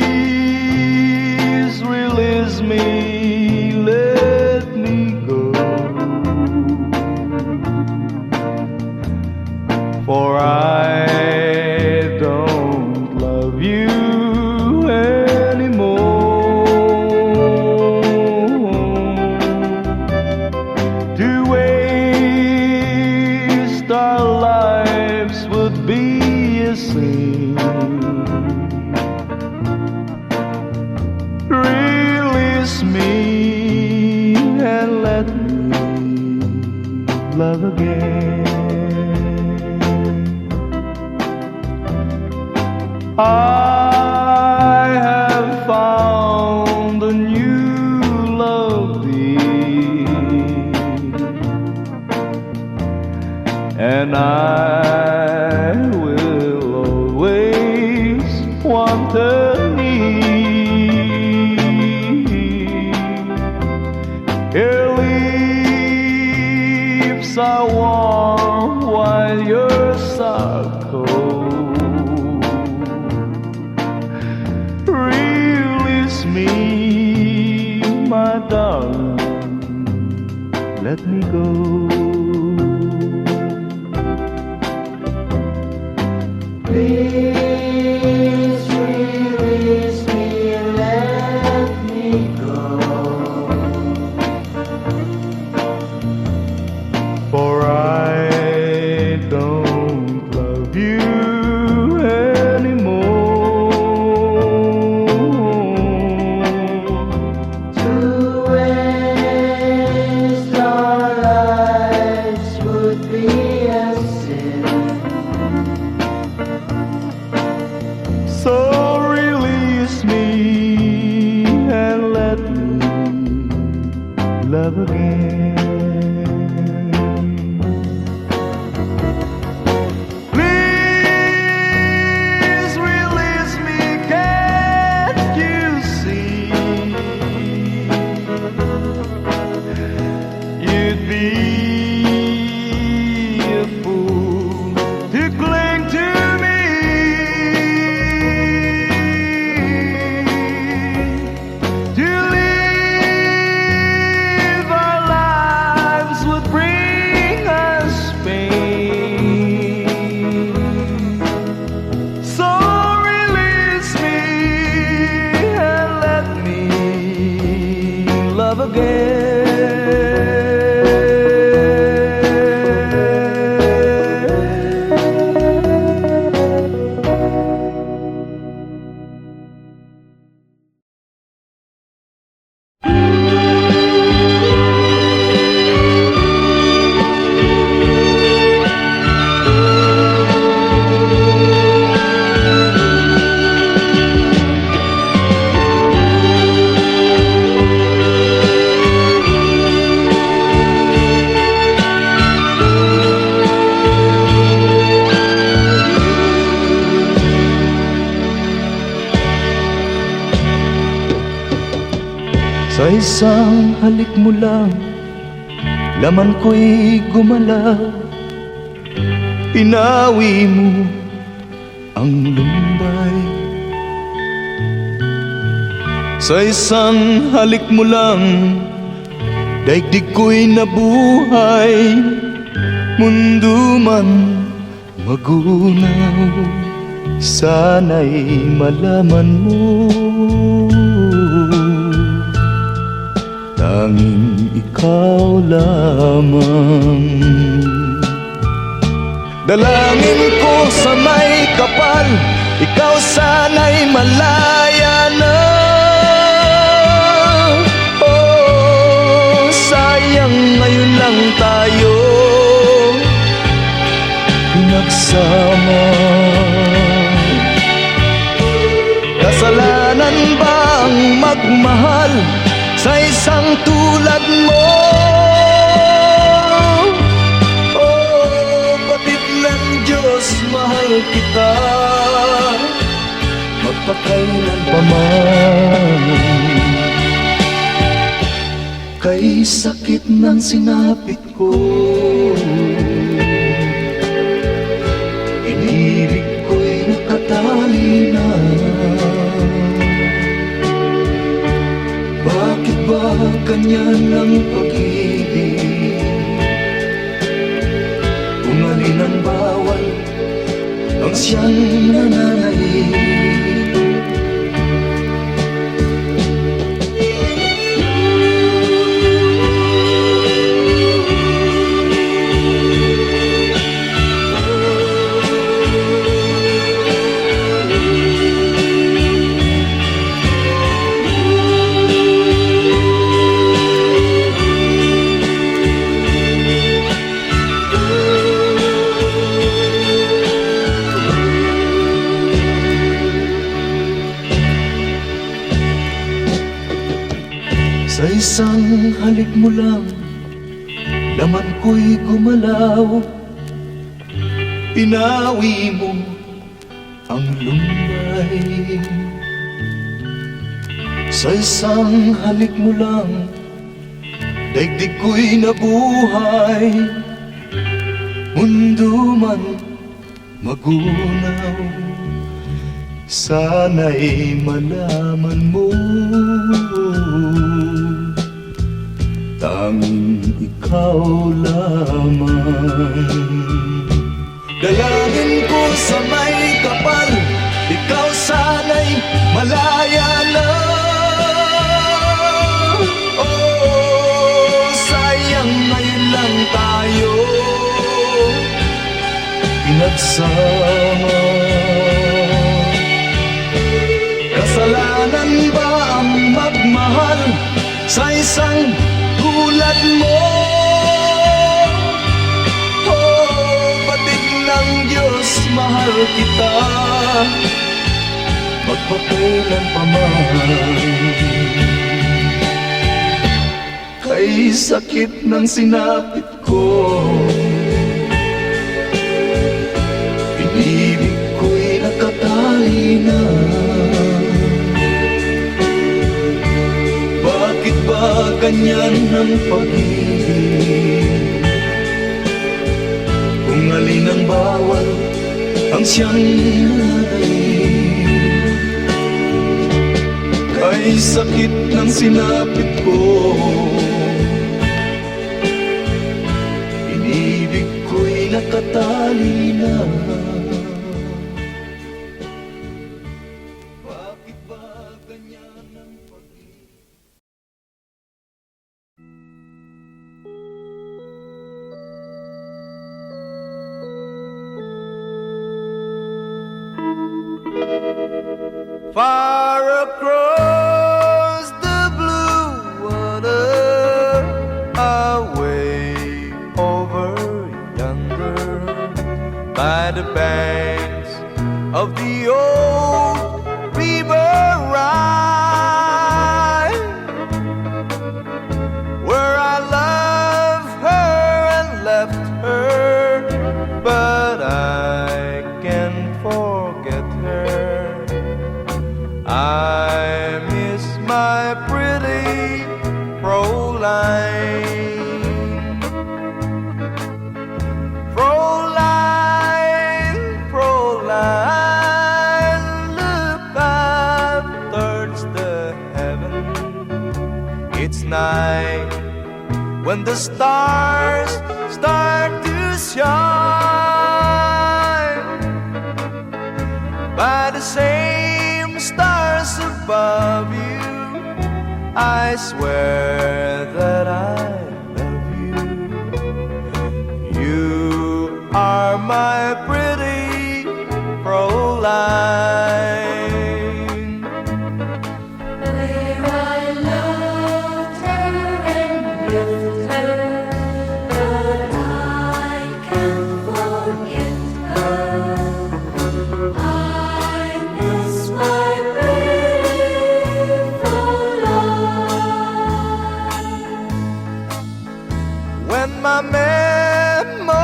Please release me, let me go, for I don't love you anymore. To waste our lives would be a sin. Release me and let me love again. I have found a new love, dear, and I will always want her near. Your lips are warm while yours are cold. Release me, my darling, let me go. Please release me, let me go, for I don't love you anymore. to waste our lives would be a sin. So release me and let me love again. Please release me, can't you see? You'd be a fool to cling to me. To live our lives would bring us pain. So release me and let me love Sa isang halik mo lang, laman ko'y gumalaw. Pinawi mo ang lumbay. Sa isang halik mo lang, daigdig ko'y nabuhay. Mundo man magunaw, sana'y malaman mo, tanging ikaw lamang. Dalangin ko sa may kapal, ikaw sana'y malaya na. Oh, sayang ngayon lang tayo pinagsama. Kasalanan bang magmahal sa isang tulad mo? Oh, batid ng Diyos, mahal kita magpakailan pa man. sakit ng sinapit ko, inibig ko'y nakatali na. Bakit ba ganyan ang pag-ibig? Kung alin ang bawal, ang siyang nananaig. Sa isang halik mo lang, laman ko'y gumalaw. Pinawi mo ang lumbay. Sa isang halik mo lang, daigdig ko'y nabuhay. Mundo man magunaw, sana'y malaman mo, tanging ikaw lamang. Dalangin ko sa may kapal, ikaw sana'y malaya na. Oh, sayang ngayon lang tayo pinagsama. Kasalanan ba ang magmahal sa isang tulad mo? Oh, batik ng Diyos, mahal kita magpakailan pa man. Kay sakit ng sinapit ko, inibig ko'y nakatali na. Bakit ba ganyan ang pag-ibig? Kung alin ang bawal, ang siyang nananaig. Kay sakit ng sinapit ko, inibig ko'y nakatali na. Bakit ba ganyan ang pag-ibig? Far across the blue water, away over yonder, by the banks of the old river Rhine, where I loved her and left her, but I can't forget her. I miss my pretty Fräulein. Fräulein, Fräulein, look up towards the heaven. It's night when the stars start to shine. By the same stars above you, I swear that I love you. You are my pretty Fräulein. Where I loved her and left her, but I can't forget her. I miss my pretty Fräulein. When my memory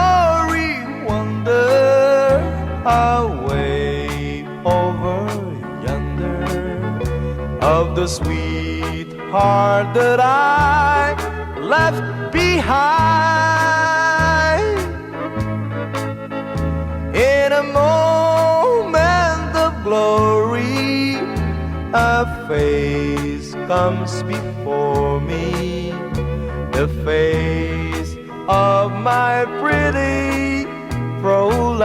wander away over yonder, of the sweetheart that I left behind. In a moment of glory, a face comes before me, the face of my pretty Fräulein.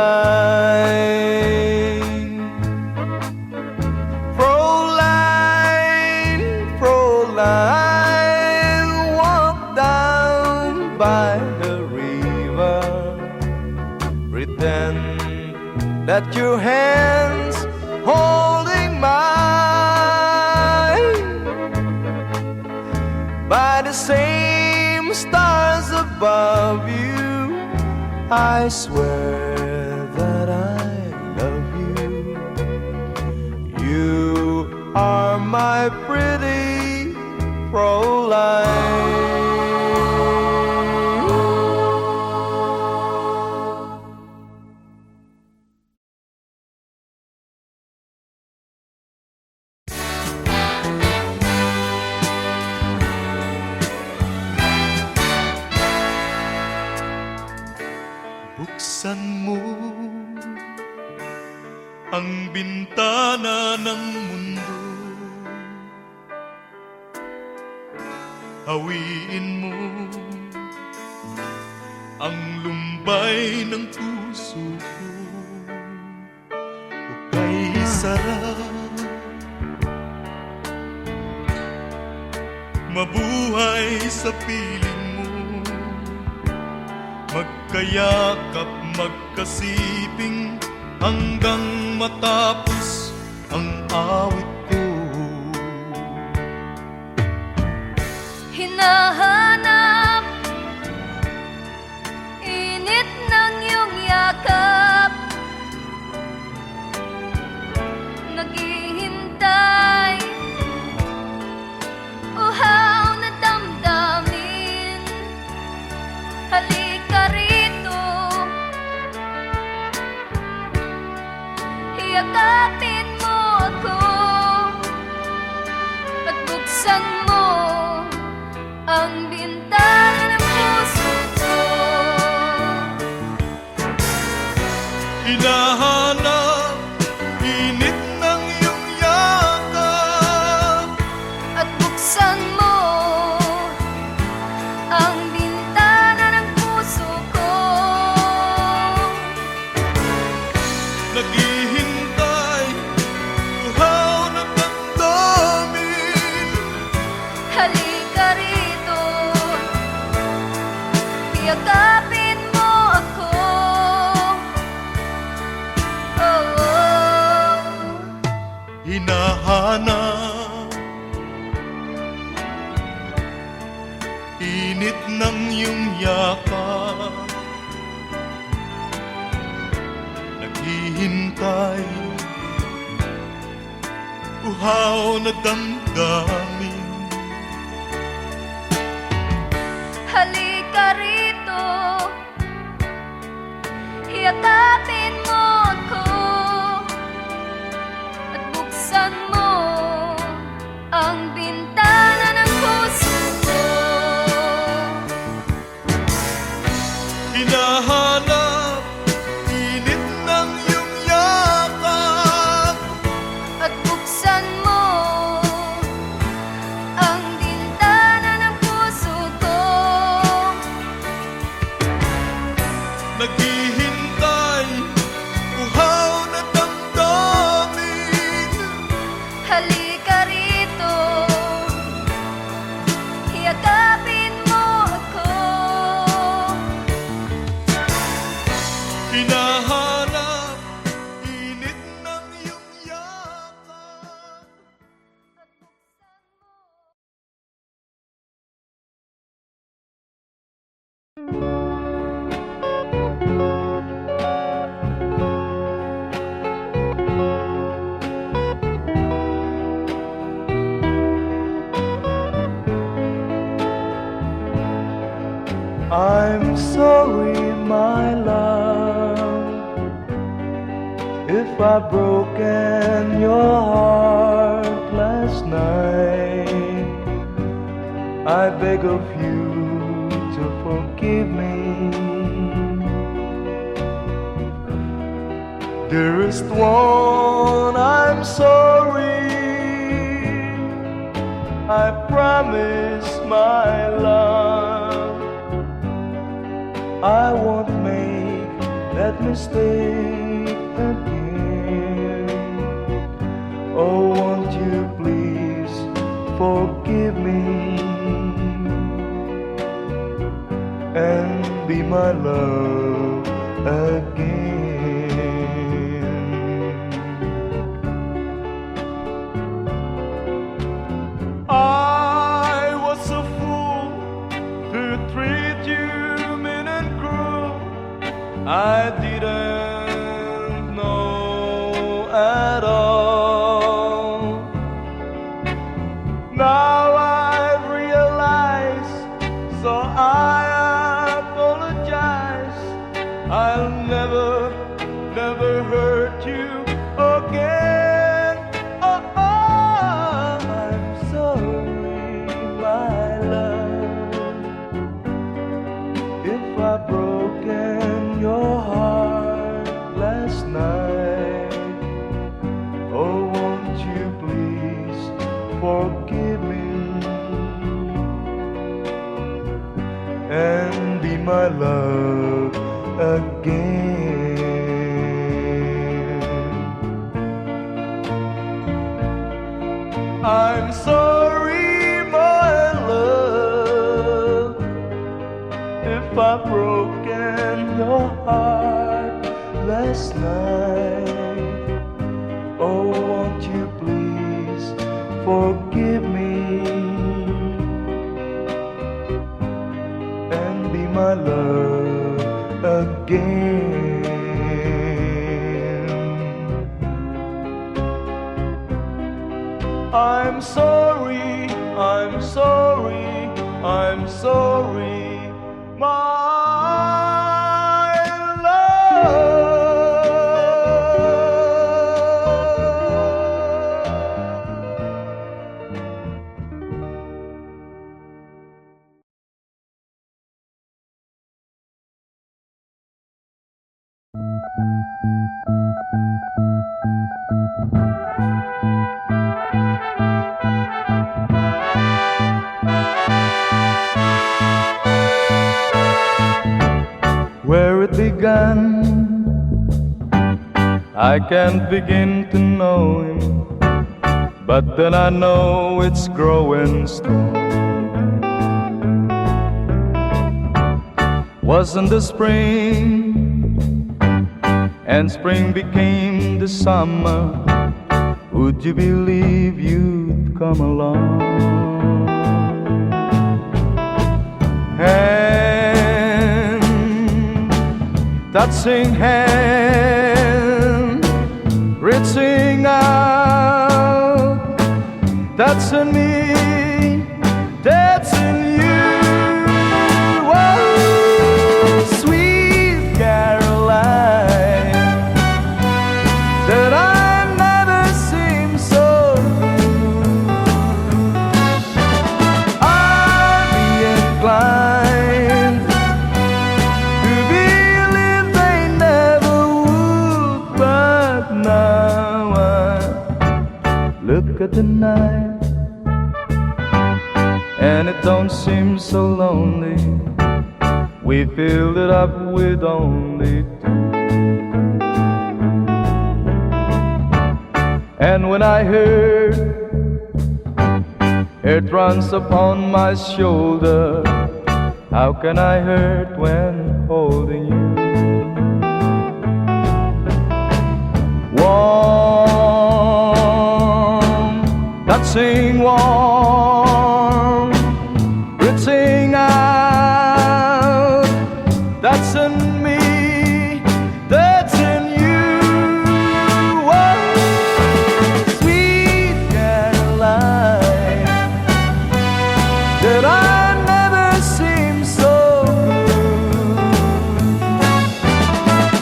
Fräulein, Fräulein, walk down by the river, pretend that your hands holding mine. By the same stars above you, I swear that I love you. You are my pretty Fräulein. Buksan mo ang bintana ng mundo, hawiin mo ang lumbay ng puso ko. Hukay sarap, mabuhay sa piling mo, magkayakap, magkasiping hanggang matapos ang awit ko. Hinahanap init ng iyong yakap, naghihintay uhaw na damdamin. Halika rito, yakapin mo ako at buksan mo ang bintana ng puso ko. Hinahanap init ng iyong yakap At buksan mo ang bintana ng puso ko. naghihintay, uhaw na damdamin. Halika rito, yakapin mo ako. Oh, oh. Hinahanap init ng iyong yakap, naghihintay, uhaw na damdamin. Halika rito, yakapin mo ako at buksan mo ang bintana ng puso ko. Hinahanap init ng iyong yakap, At buksan mo ang bintana ng puso ko. naghihintay, uhaw na damdamin. Halika rito, yakapin mo ako. Hinahanap init ng iyong yakap. At buksan mo. I'm sorry, my love, if I've broken your heart last night. I beg of you, forgive me? Dearest one, I'm sorry. I promise my love I won't make that mistake again. Oh, won't you please forgive me and be my love again. I was a fool to treat you mean and cruel. I didn't know at all. Now I realize, so I apologize. I'll never, never hurt you again. Oh, oh, I'm sorry, my love, if I've broken your heart last night. Oh, won't you please forgive me and be my love again. I'm sorry, my love, if I've broken your heart last night. Oh, won't you please forgive me and be my love again. I'm sorry, I'm sorry, I'm sorry, my love. Where it began, I can't begin to know him, but then I know it's growing strong. Wasn't the spring, and spring became the summer, would you believe you'd come along? Touching hand, reaching out, touching me, touching you. Oh, sweet Caroline, that I never seem so good. I'd be inclined to believe they never would, but now I look at the night and it don't seem so lonely. We filled it up with only two. And when I heard it runs upon my shoulder, how can I hurt when holding you? Warm, touching warm, reaching out, touching me, touching you. Oh, sweet Caroline, that I never seem so good.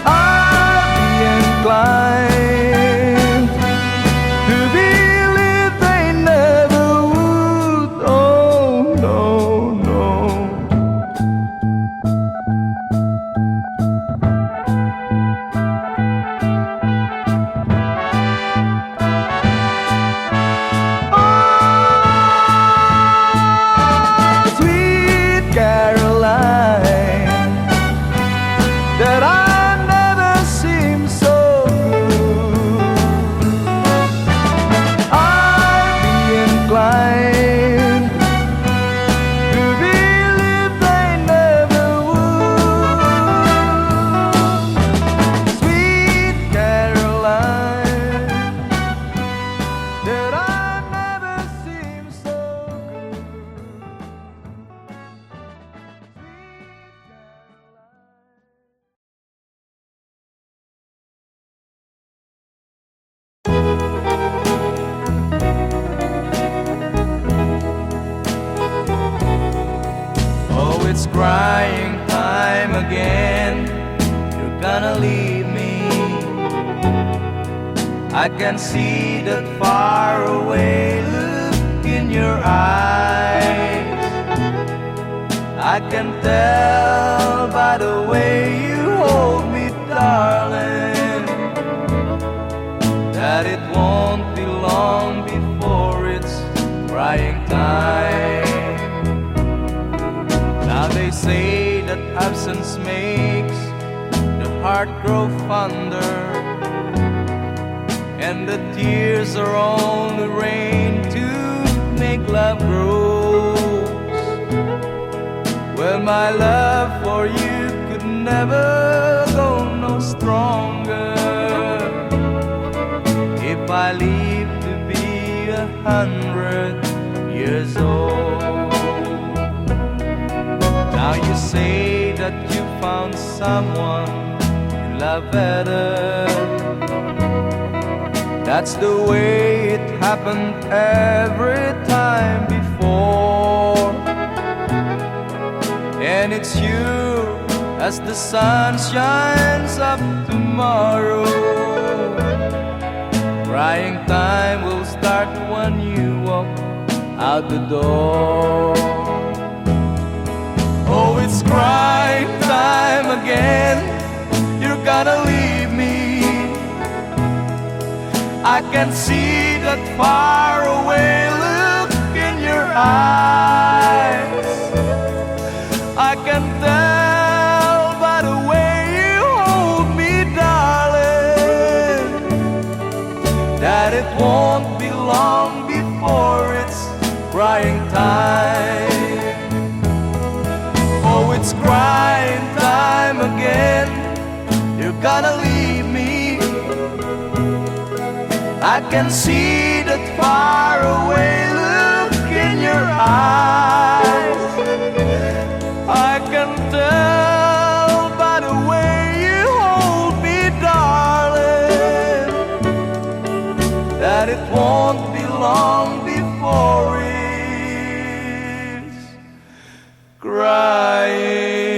I'd be inclined to believe they never would, crying time again. You're gonna leave me. I can see that faraway look in your eyes. I can tell by the way you hold me, darling, that it won't be long before it's crying time. Now they say that absence makes the heart grow fonder, and the tears are only rain to make love grows. Well, my love for you could never go no stronger if I live to be 100 years old. Now you say that you found someone you love better. That's the way it happened every time before. And it's you as the sun shines up tomorrow. Crying time will start when you walk out the door. Oh, it's crying time again. You're gonna leave me. I can see that faraway look in your eyes. I can tell by the way you hold me, darling, that it won't be long before it's crying time. Oh, it's crying time again. You're gonna leave me. I can see that faraway look in your eyes. I can tell by the way you hold me, darling, that it won't be long before it's crying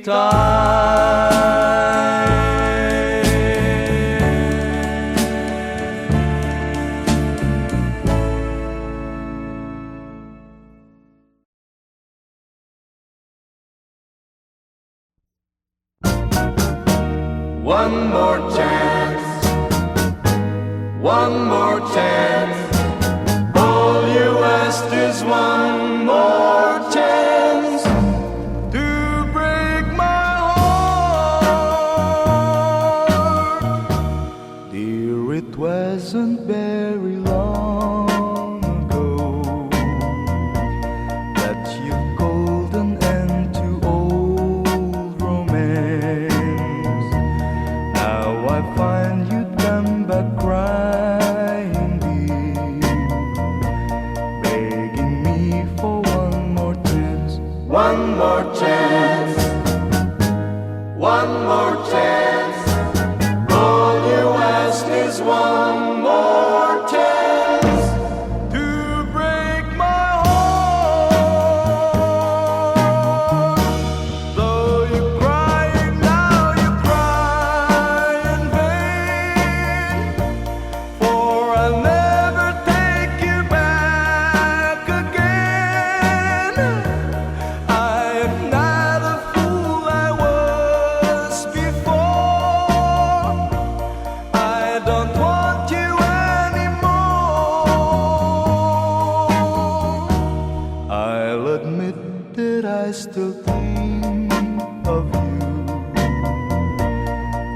time. One more chance, one more chance. All you ask is one more chance to break my heart. Dear, it wasn't very long ago that you called an end to old romance. Now I find you come back crying deep, begging me for one more chance. One more chance, one more chance. All you ask is one more chance to break my heart. Though you're crying now, you cry in vain, for I'll never take you back again. I am not a fool I was before. I don't want you anymore. I'll admit that I still think of you,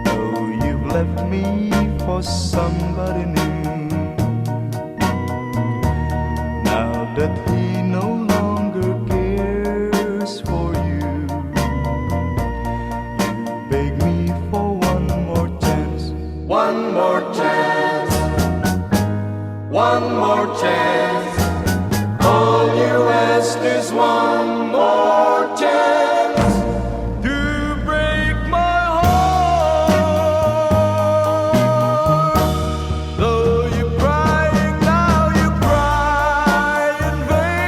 though you've left me for somebody new. Now that he no longer cares for you, you beg me for one more chance. One more chance, one more chance. All you ask is one more chance to break my heart. Though you're crying now, you cry in vain.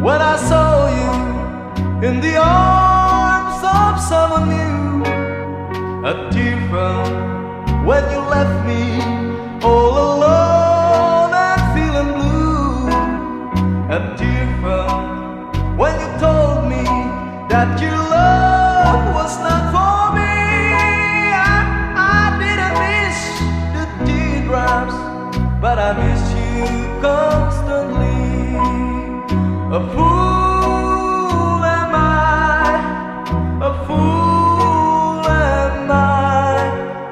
when I saw you in the arms of someone new. A tear fell when you left me all alone and feeling blue. A tear fell when you told me that your love was not for me. I didn't miss the teardrops, but I miss you constantly. A fool am I, a fool am I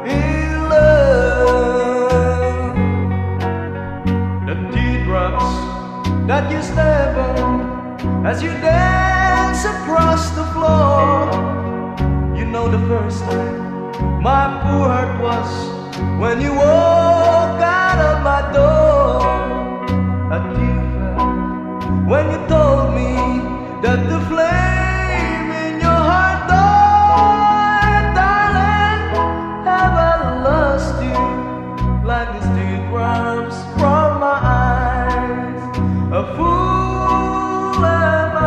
in love. The teardrops that you step on as you dance across the floor. You know the first time my poor heart was when you walk out of my door. A tear fell when you told me that the flame in your heart died. Darling, have I lost you like these teardrops from my eyes? A fool am I,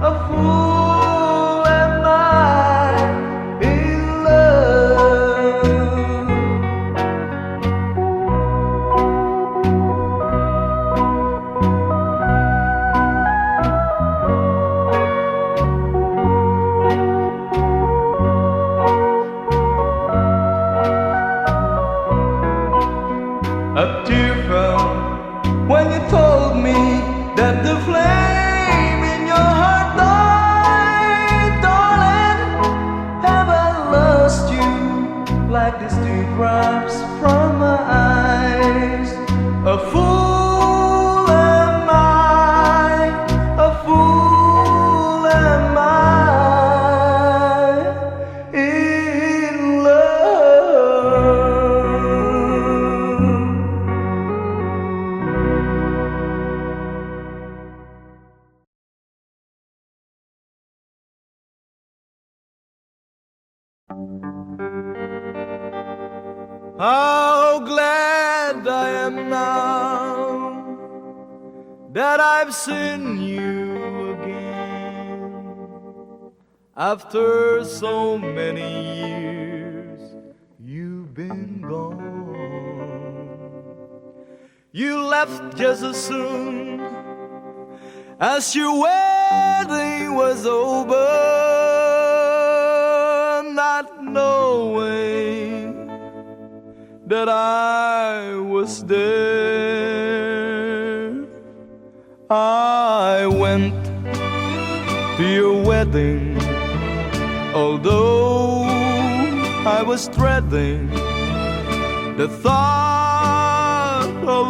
a fool am I in love. A tear fell when you told me that the flame in your heart died. Darling, have I lost you like these teardrops from my eyes? A fool am I, a fool am I in love. How glad I am now that I've seen you again. After so many years, you've been gone. You left just as soon as your wedding was over, not knowing that I was there. I went to your wedding, although I was dreading the thought of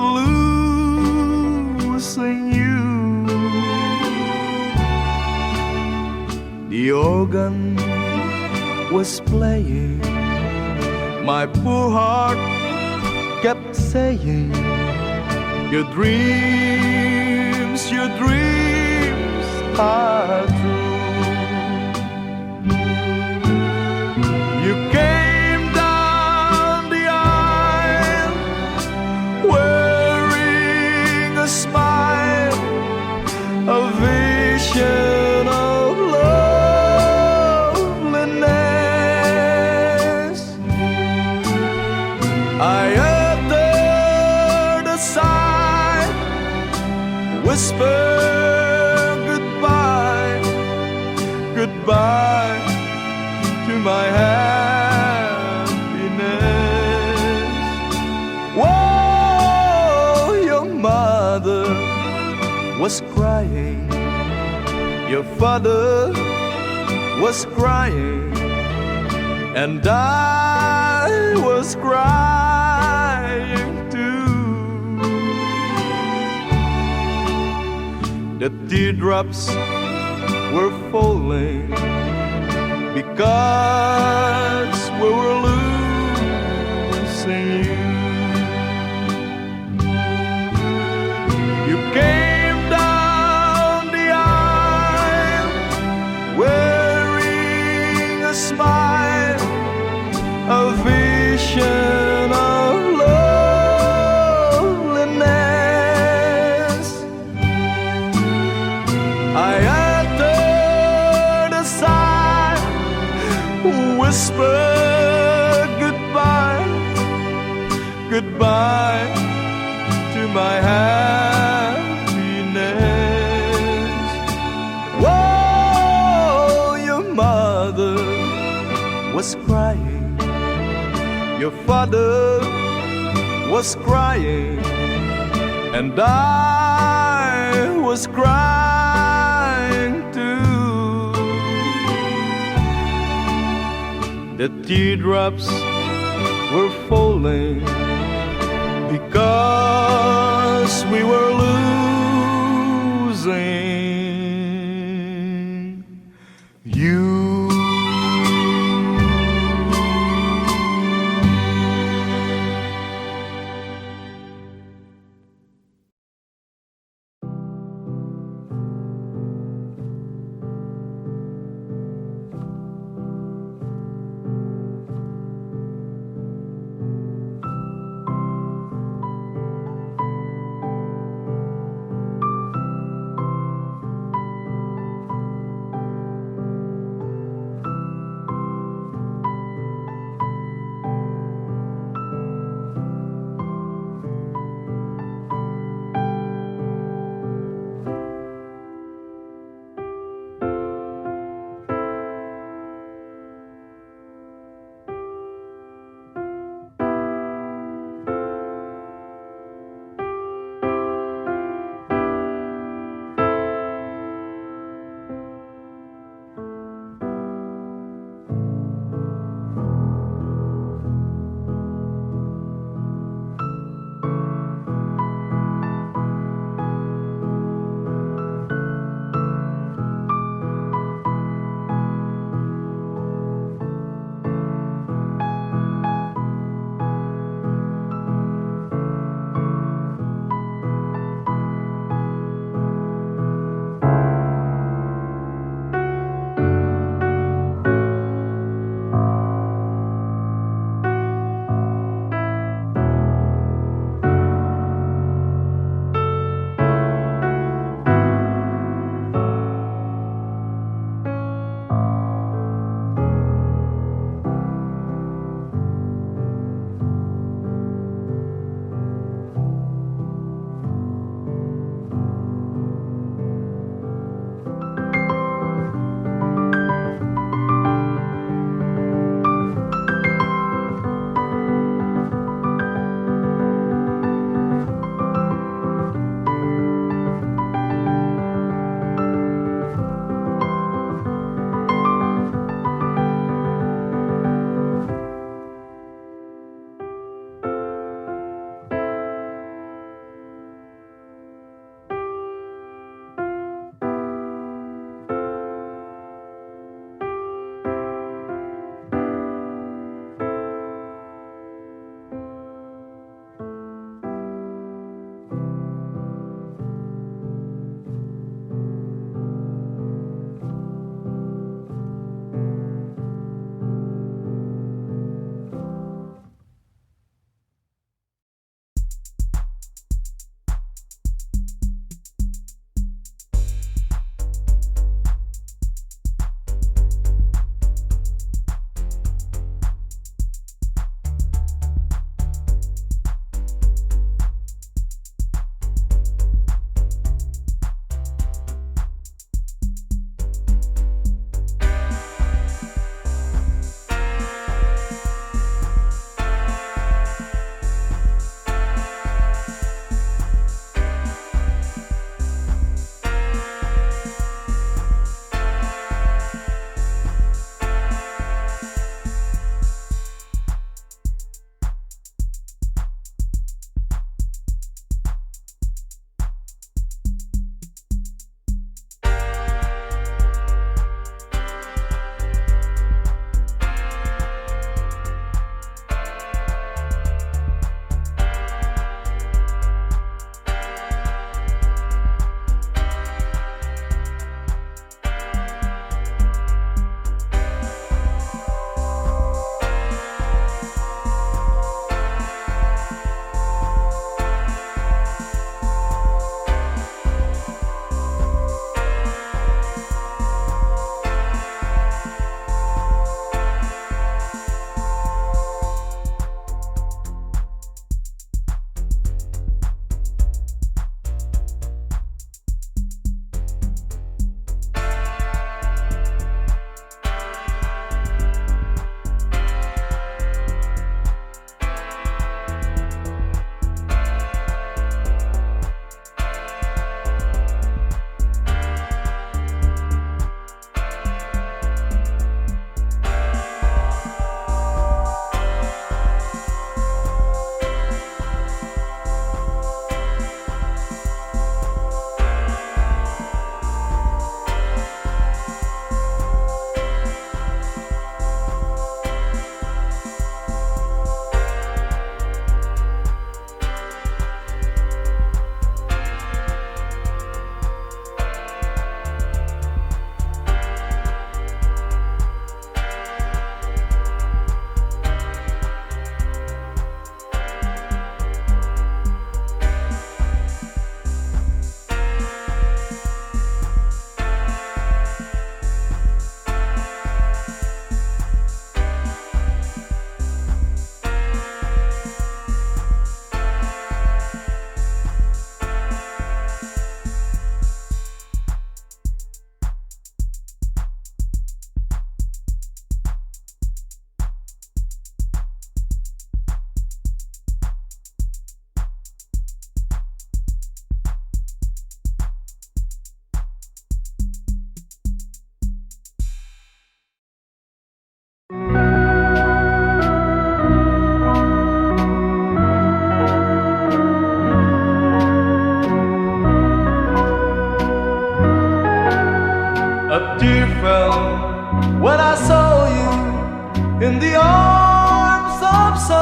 losing you. The organ was playing, my poor heart kept saying, your dreams are true. You came down the aisle wearing a smile, a vision of loveliness. I uttered a sigh, whispered goodbye, goodbye to my happiness. Whoa, your mother was crying, your father was crying, and I was crying too. The teardrops were falling because we were losing you. You came down the aisle wearing a smile, a vision of loveliness. goodbye to my happiness. Whoa, your mother was crying, your father was crying, and I was crying too. The teardrops were falling because we were losing you.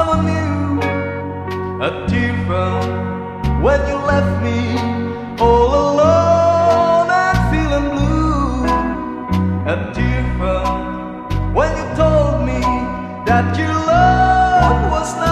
someone new. A tear fell when you left me all alone and feeling blue. A tear fell when you told me that your love was not